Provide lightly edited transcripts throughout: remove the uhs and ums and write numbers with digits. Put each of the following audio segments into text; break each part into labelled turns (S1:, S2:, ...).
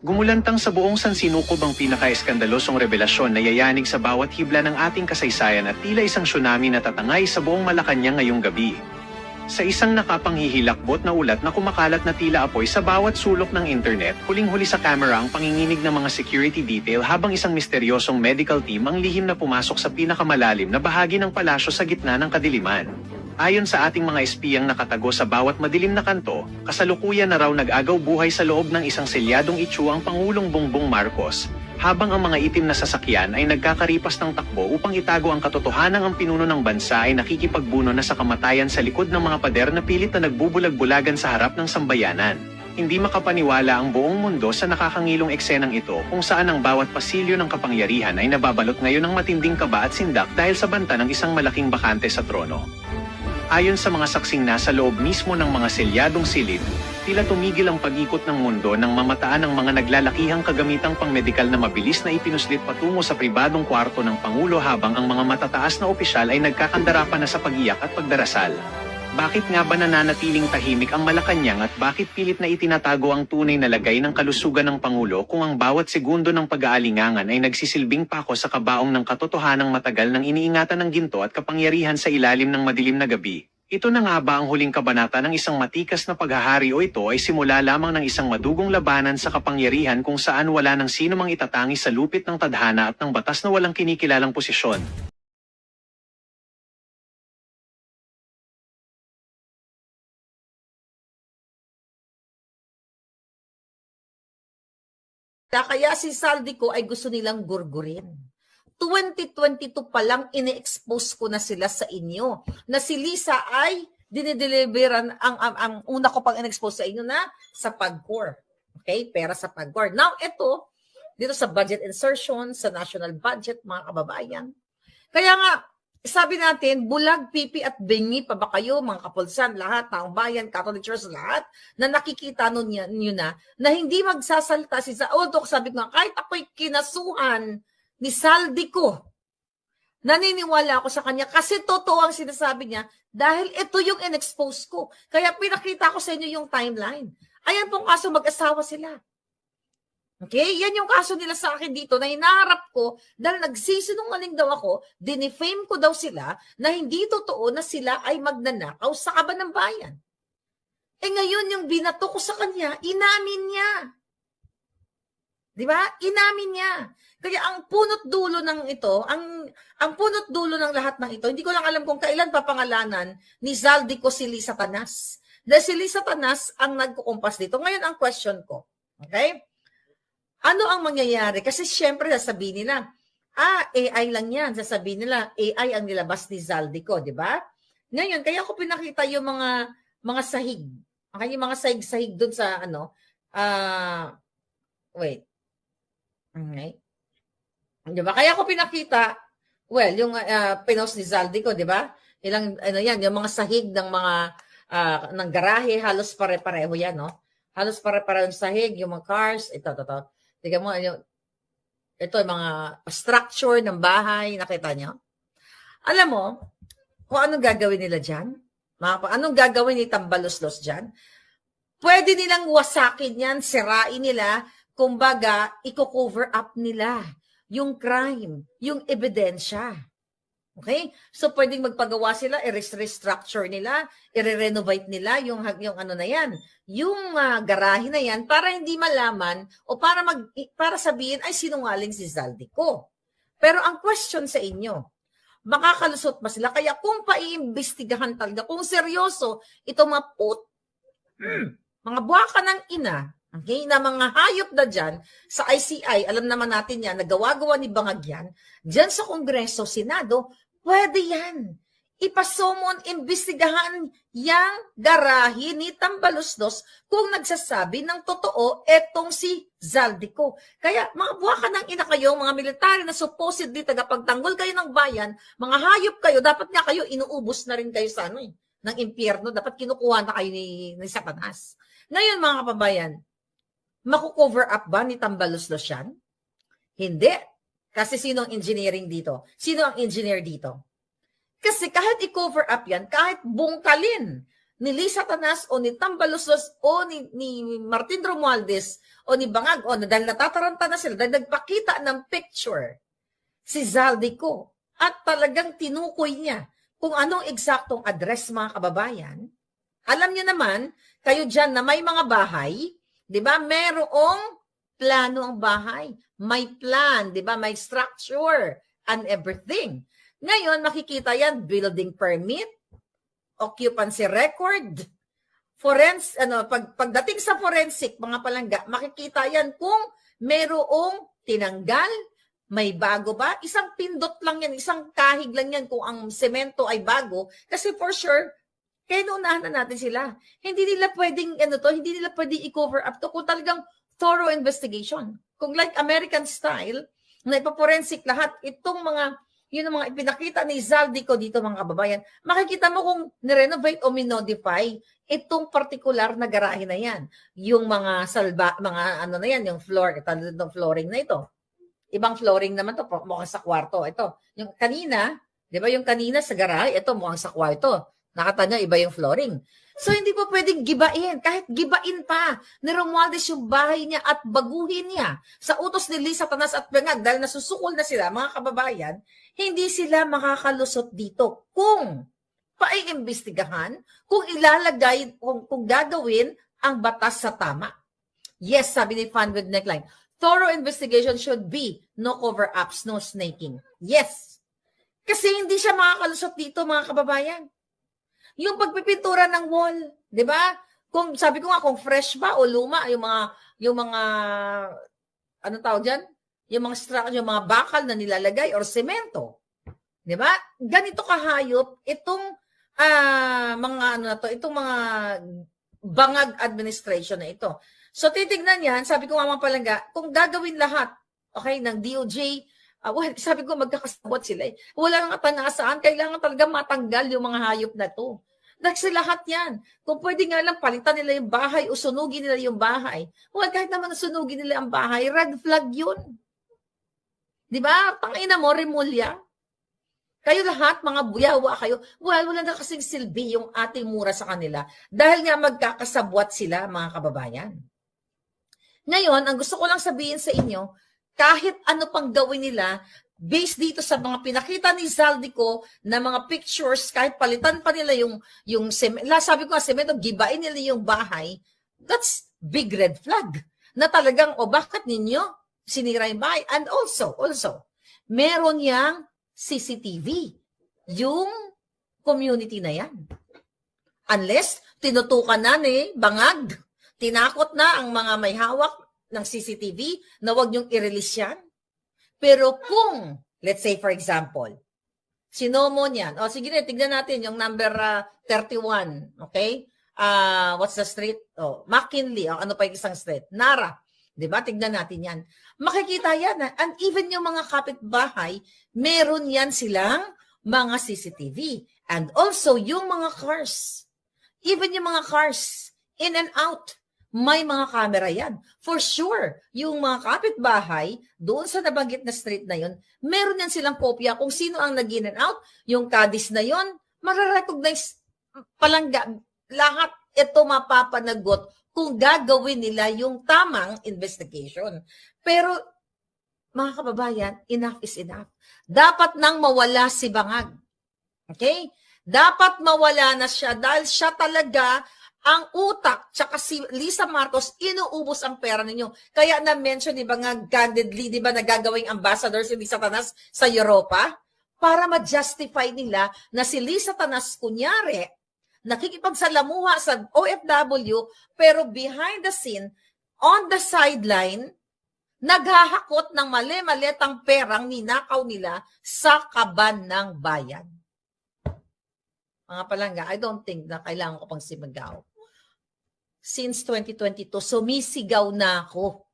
S1: Gumulantang sa buong sansinukob ang pinaka-eskandalosong revelasyon na yayanig sa bawat hibla ng ating kasaysayan at tila isang tsunami na tatangay sa buong Malacanang ngayong gabi. Sa isang nakapanghihilakbot na ulat na kumakalat na tila apoy sa bawat sulok ng internet, huling-huli sa camera ang panginginig ng mga security detail habang isang misteryosong medical team ang lihim na pumasok sa pinakamalalim na bahagi ng palasyo sa gitna ng kadiliman. Ayon sa ating mga espiyang nakatago sa bawat madilim na kanto, kasalukuyan na raw nag-agaw buhay sa loob ng isang selyadong itsu ang Pangulong Bongbong Marcos, habang ang mga itim na sasakyan ay nagkakaripas ng takbo upang itago ang katotohanan ang pinuno ng bansa ay nakikipagbuno na sa kamatayan sa likod ng mga pader na pilit na nagbubulag-bulagan sa harap ng sambayanan. Hindi makapaniwala ang buong mundo sa nakakangilong eksenang ito kung saan ang bawat pasilyo ng kapangyarihan ay nababalot ngayon ng matinding kaba at sindak dahil sa banta ng isang malaking bakante sa trono. Ayon sa mga saksing nasa loob mismo ng mga selyadong silid, tila tumigil ang pag-ikot ng mundo nang mamataan ng mga naglalakihang kagamitang pangmedikal na mabilis na ipinuslit patungo sa pribadong kwarto ng Pangulo habang ang mga matataas na opisyal ay nagkakandara pa na sa pag-iyak at pagdarasal. Bakit nga ba nananatiling tahimik ang Malacanang at bakit pilit na itinatago ang tunay na lagay ng kalusugan ng Pangulo kung ang bawat segundo ng pag-aalingangan ay nagsisilbing pako sa kabaong ng katotohanang matagal ng iniingatan ng ginto at kapangyarihan sa ilalim ng madilim na gabi? Ito na nga ba ang huling kabanata ng isang matikas na paghahari o ito ay simula lamang ng isang madugong labanan sa kapangyarihan kung saan wala ng sino mang itatangi sa lupit ng tadhana at ng batas na walang kinikilalang posisyon?
S2: Kaya si Saldico ay gusto nilang gurgurin. 2022 pa lang ine-expose ko na sila sa inyo na si Lisa ay dinideliveran ang una ko pang in-expose sa inyo na sa PAGCOR. Okay? Pera sa PAGCOR. Now, ito, dito sa budget insertion, sa national budget, mga kababayan. Kaya nga, sabi natin, bulag, pipi at bingi pa ba kayo, mga kapulsan, lahat, taong bayan, Catholic Church, lahat, na nakikita nun nyo na hindi magsasalta si Saldico. Although, sabi ko nga, kahit ako'y kinasuhan ni Saldico, naniniwala ako sa kanya kasi totoo ang sinasabi niya dahil ito yung in-expose ko. Kaya pinakita ko sa inyo yung timeline. Ayan pong kaso, mag-asawa sila. Okay? Yan yung kaso nila sa akin dito na hinaharap ko dahil nagsisinungaling daw ako, dinefame ko daw sila na hindi totoo na sila ay magnanakaw sa kaban ng bayan. Eh ngayon yung binato ko sa kanya, inamin niya. Di ba? Inamin niya. Kaya ang punot dulo ng ito, ang punot dulo ng lahat ng ito, hindi ko lang alam kung kailan papangalanan ni Saldico si Lisa Tanas. Dahil si Lisa Tanas ang nagkukumpas dito. Ngayon ang question ko. Okay? Ano ang mangyayari? Kasi syempre sasabihin nila, AI lang yan. Sasabihin nila, AI ang nilabas ni Saldico, di ba? Ngayon, kaya ko pinakita yung mga sahig. Okay, yung mga sahig-sahig dun sa wait. Okay. Di ba? Kaya ko pinakita, well, yung pinost ni Saldico, di ba? Yan, yung mga sahig ng mga ng garahe, halos pare-pareho yan, no? Halos pare-pareho yung sahig, yung mga cars, ito. Tingnan mo, ito yung mga structure ng bahay, nakita nyo? Alam mo, kung anong gagawin nila dyan? Anong gagawin ni Tambaloslos dyan? Pwede nilang wasakin yan, sirain nila, kumbaga, i-cover up nila yung crime, yung ebidensya. Okay? So, pwedeng magpagawa sila, i-restructure nila, i-renovate nila yung ano na yan, yung garahe na yan para hindi malaman o para sabihin ay sinungaling si Saldico. Pero ang question sa inyo, makakalusot ba sila? Kaya kung paiimbestigahan talaga, kung seryoso, itong mga buwaka ng ina, okay, na mga hayop na dyan, sa ICI, alam naman natin yan, nagawa-gawa ni Bangag yan, dyan sa Kongreso, Senado, pwede yan. Ipasomon, imbestigahan yang garahe ni Tambaloslos kung nagsasabi ng totoo etong si Saldico. Kaya mga buwaka ng ina kayo, mga military na supposedly tagapagtanggol kayo ng bayan, mga hayop kayo, dapat nga kayo inuubos na rin kayo sa ng impyerno, dapat kinukuha na kayo ni Satanas. Ngayon mga kababayan, maku-cover up ba ni Tambaloslos yan? Hindi. Kasi sino ang engineering dito? Sino ang engineer dito? Kasi kahit i-cover up yan, kahit bungkalin ni Lisa Tanas o ni Tambaluslos o ni Martin Romualdez o ni Bangag o dahil natataranta na sila, dahil nagpakita ng picture si Zaldico at talagang tinukoy niya kung anong eksaktong address, mga kababayan. Alam niyo naman, kayo dyan na may mga bahay, di ba, merong plano ang bahay. May plan, di ba, may structure and everything. Ngayon, makikita yan, building permit, occupancy record, pagdating sa forensic, mga palangga, makikita yan kung merong tinanggal, may bago ba? Isang pindot lang yan, isang kahig lang yan kung ang semento ay bago. Kasi for sure, kaya naunahan na natin sila. Hindi nila pwedeng, hindi nila pwedeng i-cover up to kung talagang thorough investigation. Kung like American style, na ipaforensic lahat, itong yun ang mga ipinakita ni Zaldico dito, mga kababayan, makikita mo kung nirenovate o minodify itong particular na garahe na yan. Yung mga na yan, yung flooring na ito. Ibang flooring naman to, mukhang sa kwarto. Ito, yung kanina, di ba yung kanina sa garahe, ito mukhang sa kwarto. Nakatanya, iba yung flooring. So, hindi po pwedeng gibain. Kahit gibain pa ni Romualdez yung bahay niya at baguhin niya sa utos ni Lisa Tanas at Bangag dahil nasusukol na sila, mga kababayan, hindi sila makakalusot dito kung paiimbestigahan, kung ilalagay, kung gagawin ang batas sa tama. Yes, sabi ni Fan with Neckline, thorough investigation should be no cover-ups, no snaking. Yes. Kasi hindi siya makakalusot dito, mga kababayan. Yung pagpipintura ng wall, 'di ba? Kung sabi ko nga kung fresh ba o luma yung mga anong tawag diyan? Yung mga structure, yung mga bakal na nilalagay or semento. 'Di ba? Ganito kahayop itong itong mga bangag administration na ito. So titignan yan, sabi ko nga mga palangga, kung gagawin lahat, okay, ng DOJ, sabi ko magkakasabot sila eh. Wala nang katangasaan, kailangan talaga matanggal yung mga hayop na to. Kasi lahat yan. Kung pwede nga lang palitan nila yung bahay o sunugin nila yung bahay. Kahit naman sunugin nila ang bahay, red flag yun. Di ba? Tangina mo, remulya. Kayo lahat, mga buyawa kayo, wala na kasing silbi yung ating mura sa kanila dahil nga magkakasabwat sila, mga kababayan. Ngayon, ang gusto ko lang sabihin sa inyo, kahit ano pang gawin nila, based dito sa mga pinakita ni Zaldico na mga pictures, kahit palitan pa nila yung sabi ko nga, semento, gibain nila yung bahay, that's big red flag. Na talagang, bakit ninyo sinira yung bahay? And also, meron yang CCTV, yung community na yan. Unless, tinutukan na ni Bangag, tinakot na ang mga may hawak ng CCTV na wag niyong i-release yan. Pero kung, let's say for example, sinomo niyan, sige na, tignan natin yung number 31, okay? What's the street? McKinley, ano pa yung isang street? Nara, di ba? Tignan natin yan. Makikita yan, and even yung mga kapitbahay, meron yan silang mga CCTV. And also, yung mga cars, even yung mga cars, in and out, may mga camera yan. For sure, yung mga kapitbahay, doon sa nabanggit na street na yun, meron yan silang kopya kung sino ang nag-in and out, yung kadis na yun, mararecognize palangga, lahat ito mapapanagot kung gagawin nila yung tamang investigation. Pero, mga kababayan, enough is enough. Dapat nang mawala si Bangag. Okay? Dapat mawala na siya dahil siya talaga ang utak, tsaka si Lisa Marcos, inuubos ang pera ninyo. Kaya na-mention, di ba nga, candidly, di ba, nagagawing ambassador si Lisa Tanas sa Europa? Para ma-justify nila na si Lisa Tanas, kunyari, nakikipagsalamuha sa OFW, pero behind the scene, on the sideline, naghahakot ng mali-malitang perang ninakaw nila sa kaban ng bayan. Mga palangga, I don't think na kailangan ko pang sigaw. Since 2022, sumisigaw na ako.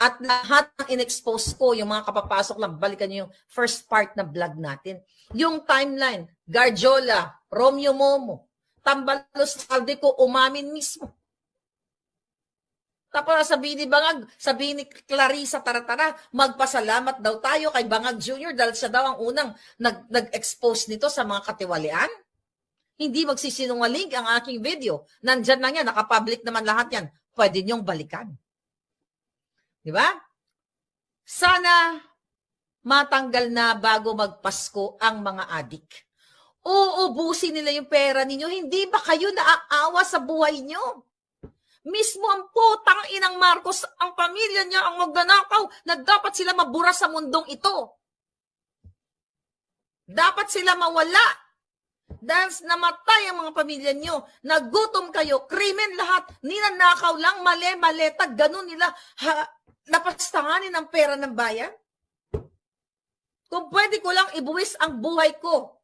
S2: At lahat ng in-expose ko, yung mga kapapasok lang, balikan nyo yung first part na vlog natin. Yung timeline, Garjola, Romeo Momo, Tambalos, Zaldico, umamin mismo. Tapos sabihin ni Bangag, sabihin ni Clarissa, tara-tara, magpasalamat daw tayo kay Bangag Jr. dahil siya daw ang unang nag-expose nito sa mga katiwalian. Hindi magsisinungaling ang aking video. Nandyan lang yan, nakapublic naman lahat yan. Pwede niyong balikan. Di ba? Sana matanggal na bago magpasko ang mga adik. Uubusin nila yung pera ninyo. Hindi ba kayo naaawa sa buhay nyo? Mismo ang putang inang Marcos, ang pamilya niya ang magnanakaw na dapat sila mabura sa mundong ito. Dapat sila mawala. Dahil namatay ang mga pamilya nyo, nagutom kayo, krimen lahat, ninanakaw lang, mali, tag ganun nila, napastanganin ang pera ng bayan. Kung pwede ko lang ibuwis ang buhay ko,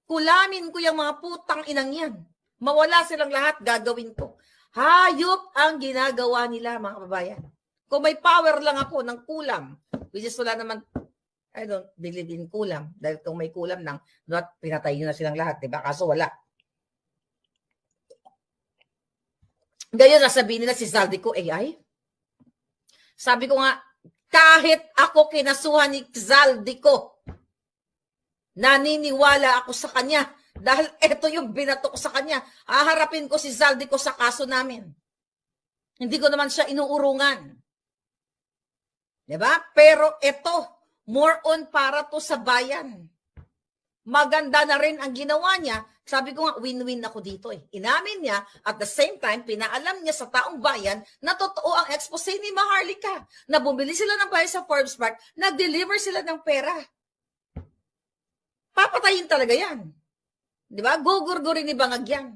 S2: kulamin ko yung mga putang inang yan. Mawala silang lahat, gagawin ko. Hayop ang ginagawa nila, mga kababayan. Kung may power lang ako ng kulam, which is wala naman, I don't believe in kulam. Dahil kung may kulam nang, pinatay nyo na silang lahat, diba? Kaso wala. Ngayon, nasabihin nila si Zaldico AI. Sabi ko nga, kahit ako kinasuhan ni Zaldico, naniniwala ako sa kanya. Dahil ito yung binato ko sa kanya. Haharapin ko si Zaldico sa kaso namin. Hindi ko naman siya inuurungan. Diba? Pero ito, more on para to sa bayan. Maganda na rin ang ginawa niya. Sabi ko nga, win-win ako dito eh. Inamin niya, at the same time, pinaalam niya sa taong bayan na totoo ang expose ni Maharlika. Na bumili sila ng bahay sa Forbes Park, nag-deliver sila ng pera. Papatayin talaga yan. Di ba? Gugurgurin ni Bangag yan.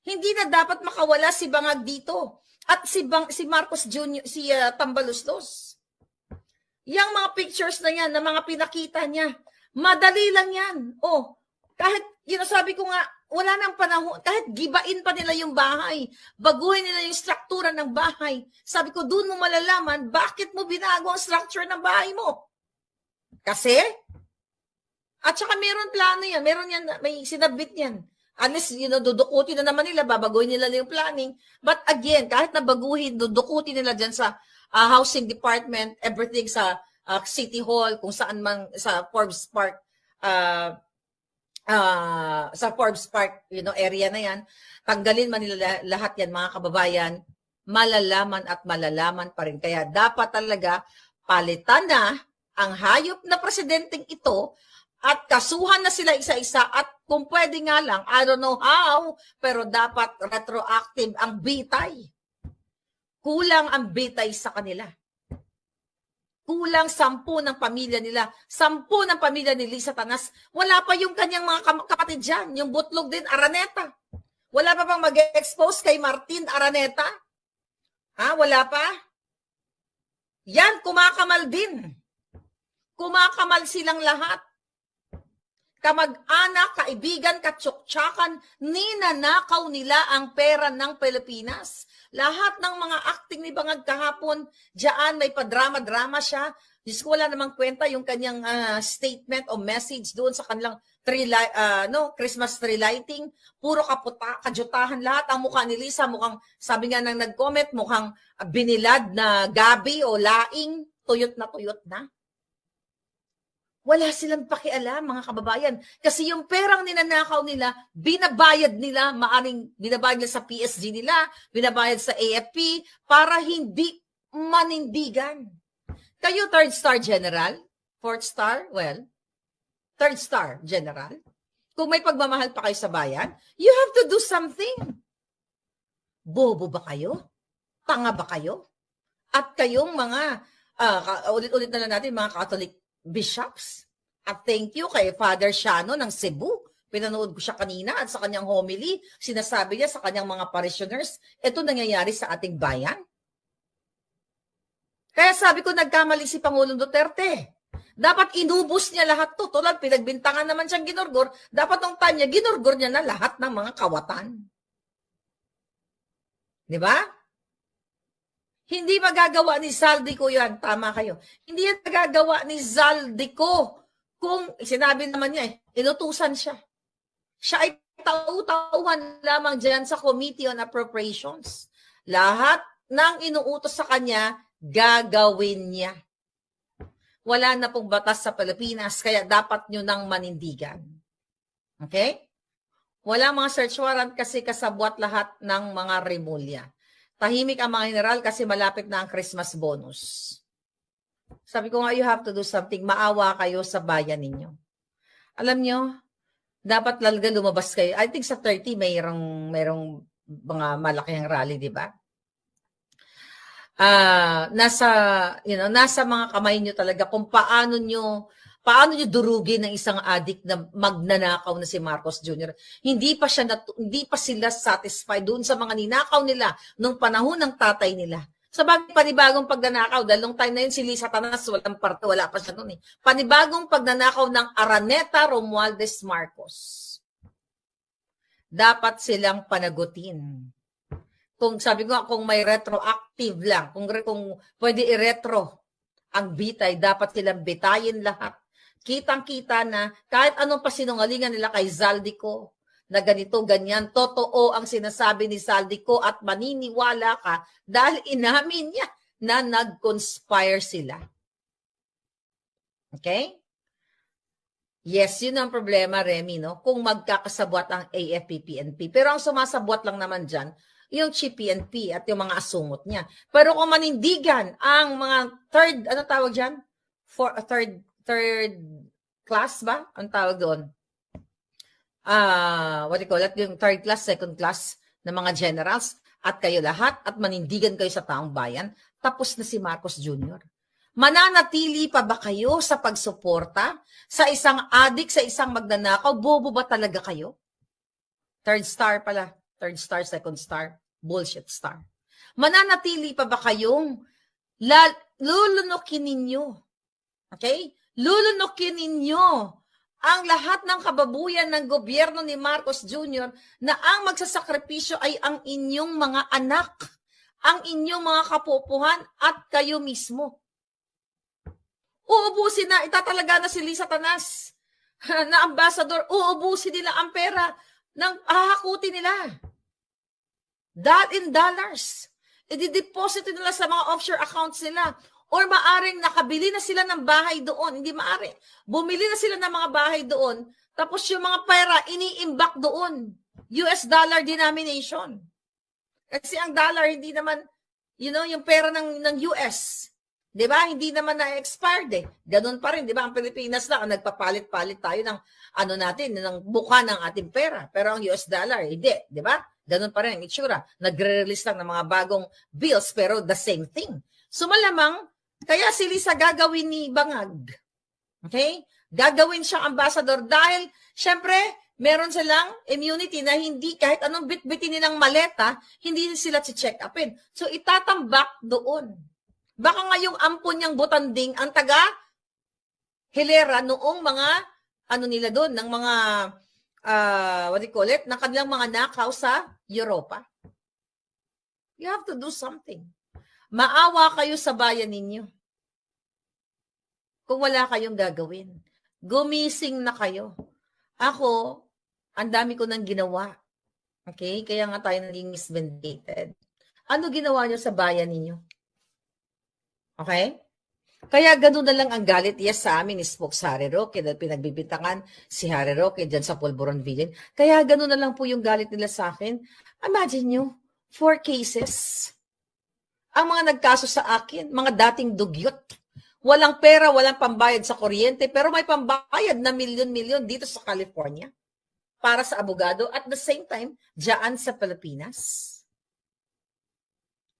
S2: Hindi na dapat makawala si Bangag dito. At si Marcos Jr., si Tambaluslos. Yang mga pictures na yan, na mga pinakita niya, madali lang yan. Oh, kahit, sabi ko nga, wala nang panahon, kahit gibain pa nila yung bahay, baguhin nila yung struktura ng bahay. Sabi ko, doon mo malalaman, bakit mo binago ang structure ng bahay mo? Kasi, at saka meron plano yan, meron yan, may sinabit yan. Unless, dudukutin na naman nila, babaguhin nila yung planning. But again, kahit na baguhin, dudukutin nila dyan sa housing department, everything sa City Hall, kung saan man sa Forbes Park, area na yan, tanggalin man nila lahat yan, mga kababayan, malalaman at malalaman pa rin. Kaya dapat talaga palitan na ang hayop na presidenteng ito at kasuhan na sila isa-isa at kung pwede nga lang, I don't know how, pero dapat retroactive ang bitay. Kulang ang bitay sa kanila. Kulang 10 ng pamilya nila. 10 ng pamilya ni Lisa Tanas. Wala pa yung kanyang mga kapatid dyan. Yung butlog din, Araneta. Wala pa bang mag-expose kay Martin Araneta? Ha? Wala pa? Yan, kumakamal din. Kumakamal silang lahat. Kamag-anak, kaibigan, katsuktsakan, ninanakaw nila ang pera ng Pilipinas. Lahat ng mga acting ni Bangag kahapon, diyan may padrama-drama siya. Diyos ko, wala namang kwenta yung kanyang statement o message doon sa kanilang Christmas tree lighting. Puro kajutahan lahat. Ang mukha ni Lisa, mukhang, sabi nga nang nag-comment, mukhang binilad na gabi o laing, tuyot na. Wala silang pakialam, mga kababayan. Kasi yung perang ninanakaw nila, binabayad nila, maaring binabayad nila sa PSG nila, binabayad sa AFP, para hindi manindigan. Kayo, 3rd star general? 4th star? Well, 3rd star general? Kung may pagmamahal pa kayo sa bayan, you have to do something. Bobo ba kayo? Tanga ba kayo? At kayong mga, ulit-ulit na lang natin, mga Catholic bishops. At thank you kay Father Shano ng Cebu. Pinanood ko siya kanina at sa kanyang homily, sinasabi niya sa kanyang mga parishioners, ito nangyayari sa ating bayan. Kaya sabi ko, nagkamali si Pangulong Duterte. Dapat inubos niya lahat to. Tulad, pinagbintangan naman siyang ginorgor. Dapat nung time niya, ginorgor niya na lahat ng mga kawatan. Di ba? Hindi magagawa ni Zaldico yan. Tama kayo. Hindi yan magagawa ni Zaldico. Kung sinabi naman niya, inutusan siya. Siya ay tauhan lamang dyan sa Committee on Appropriations. Lahat ng inuutos sa kanya, gagawin niya. Wala na pong batas sa Pilipinas, kaya dapat nyo nang manindigan. Okay? Wala mga search warrant kasi kasabwat lahat ng mga Rimulya. Tahimik ang mga general kasi malapit na ang Christmas bonus. Sabi ko nga, you have to do something. Maawa kayo sa bayan ninyo. Alam nyo, dapat talaga lumabas kayo. I think sa 30, mayroong mga malaking rally, di ba? Nasa mga kamay nyo talaga kung paano nyo durugin ng isang adik na magnanakaw na si Marcos Jr. Hindi pa sila satisfied doon sa mga ninakaw nila nung panahon ng tatay nila. Sa panibagong pagnanakaw, dahil nung time na yun si Lisa Tanas, wala pa siya noon eh. Panibagong pagnanakaw ng Araneta Romualdez Marcos. Dapat silang panagutin. Kung sabi ko, kung may retroactive lang, kung pwede i-retro ang bitay, dapat silang bitayin lahat. Kitang-kita na kahit anong pasinungalingan nila kay Zaldico, na ganito, ganyan, totoo ang sinasabi ni Zaldico at maniniwala ka dahil inamin niya na nag-conspire sila. Okay? Yes, yun ang problema, Remy, no? Kung magkakasabwat ang AFP-PNP. Pero ang sumasabwat lang naman dyan, yung PNP at yung mga asumot niya. Pero kung manindigan ang mga third class ba? Ang tawag doon? What do you call it? Yung third class, second class na mga generals at kayo lahat at manindigan kayo sa taong bayan, tapos na si Marcos Jr. Mananatili pa ba kayo sa pagsuporta sa isang adik, sa isang magnanakaw? Bobo ba talaga kayo? Third star pala. Third star, second star, bullshit star. Mananatili pa ba kayong lulunukin ninyo? Okay? Lulunukin ninyo ang lahat ng kababuyan ng gobyerno ni Marcos Jr. na ang magsasakripisyo ay ang inyong mga anak, ang inyong mga kapupuhan at kayo mismo. Uubusin na, itatalaga na si Lisa Tanas na ambassador, uubusin nila ang pera ng hahakutin nila. That in dollars. I-deposit nila sa mga offshore accounts nila. Or maaring nakabili na sila ng bahay doon. Hindi maaring. Bumili na sila ng mga bahay doon. Tapos yung mga pera, ini-imbak doon. US dollar denomination. Kasi ang dollar, hindi naman, yung pera ng US. Di ba? Hindi naman na-expired eh. Ganun pa rin, di ba? Ang Pilipinas lang, nagpapalit-palit tayo ng ng buka ng ating pera. Pero ang US dollar, hindi. Di ba? Ganun pa rin ang itsura. Nagre-release lang ng mga bagong bills, pero the same thing. So malamang, kaya si Lisa gagawin ni Bangag. Okay? Gagawin siyang ambassador dahil, syempre, meron silang immunity na hindi, kahit anong bit-bitin nilang maleta, hindi sila si-check upin. So itatambak doon. Baka ngayong ampon niyang butanding ang taga Hilera noong mga, nila doon, ng mga, what do you call it, ng kanilang mga nakaw sa Europa. You have to do something. Maawa kayo sa bayan ninyo. Kung wala kayong gagawin. Gumising na kayo. Ako, ang dami ko nang ginawa. Okay? Kaya nga tayo naging misvindicated. Ano ginawa nyo sa bayan ninyo? Okay? Kaya gano'n na lang ang galit. Yes, sa amin is spoke sa Harry Roque dahil pinagbibintangan si Harry Roque dyan sa Polvoron Villain. Kaya gano'n na lang po yung galit nila sa akin. Imagine nyo, 4 cases. Ang mga nagkaso sa akin, mga dating dugyot. Walang pera, walang pambayad sa kuryente, pero may pambayad na milyon-milyon dito sa California para sa abogado at the same time, dyan sa Pilipinas.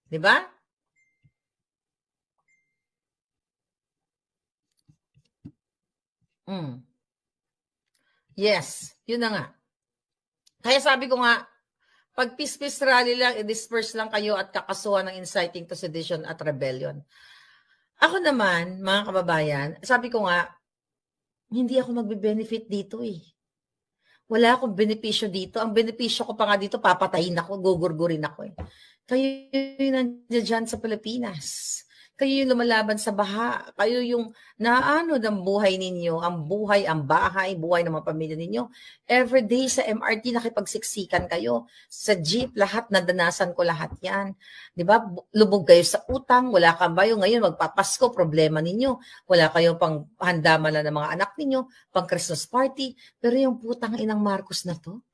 S2: Diba? Yes, yun na nga. Kaya sabi ko nga, pag peace rally lang, i-disperse lang kayo at kakasuhan ng inciting to sedition at rebellion. Ako naman, mga kababayan, sabi ko nga, hindi ako magbe-benefit dito eh. Wala akong benepisyo dito. Ang benepisyo ko pa nga dito, papatayin ako, gugurgurin ako eh. Kayo yung nandiyan dyan sa Pilipinas. Kayo yung lumalaban sa baha. Kayo yung naano ng buhay ninyo, ang buhay, ang bahay, buhay ng mga pamilya ninyo. Everyday sa MRT, nakipagsiksikan kayo. Sa jeep, lahat, nadanasan ko lahat yan. Di ba? Lubog kayo sa utang, wala kayo. Ngayon, magpapasko, problema ninyo. Wala kayo pang handamala ng mga anak ninyo, pang Christmas party. Pero yung putang inang Marcos na to,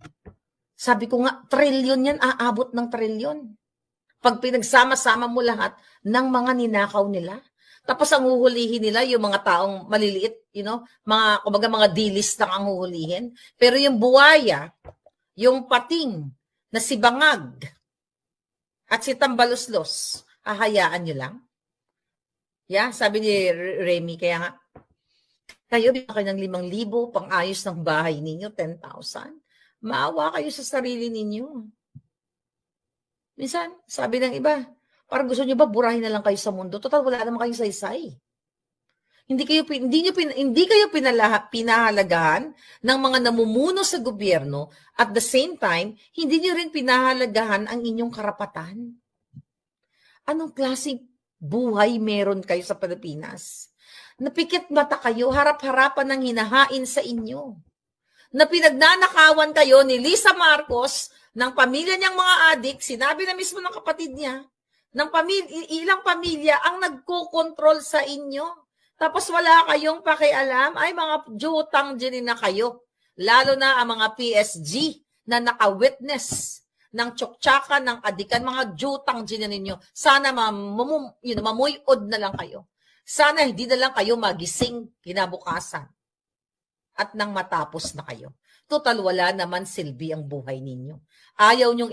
S2: sabi ko nga, trilyon yan, aabot ng trilyon. Pag pinagsama-sama mo lahat ng mga ninakaw nila. Tapos ang huhulihin nila yung mga taong maliliit, kumbaga mga dilis lang ang huhulihin. Pero yung buwaya, yung pating na si Bangag at si Tambaluslos, hahayaan nyo lang. Yeah, sabi ni Remy, kaya nga, kayo bigyan kayo ng 5,000 pang ayos ng bahay ninyo, 10,000. Maawa kayo sa sarili ninyo. Minsan, sabi ng iba, parang gusto nyo ba burahin na lang kayo sa mundo? Total, wala naman kayong saysay. Hindi kayo pinahalagahan ng mga namumuno sa gobyerno, at the same time, hindi nyo rin pinahalagahan ang inyong karapatan. Anong klaseng buhay meron kayo sa Pilipinas? Napikit mata kayo, harap-harapan ng hinahain sa inyo. Na pinagnanakawan kayo ni Lisa Marcos, ng pamilya niyang mga adik, sinabi na mismo ng kapatid niya, ng ilang pamilya ang nagko-control sa inyo. Tapos wala kayong pakialam, ay mga jutang dyan na kayo. Lalo na ang mga PSG na naka-witness ng tsuktsakan, ng adikan, mga jutang dyan ninyo. Sana mamuyod na lang kayo. Sana hindi na lang kayo magising kinabukasan at nang matapos na kayo. Total, wala naman silbi ang buhay ninyo. Ayaw niyong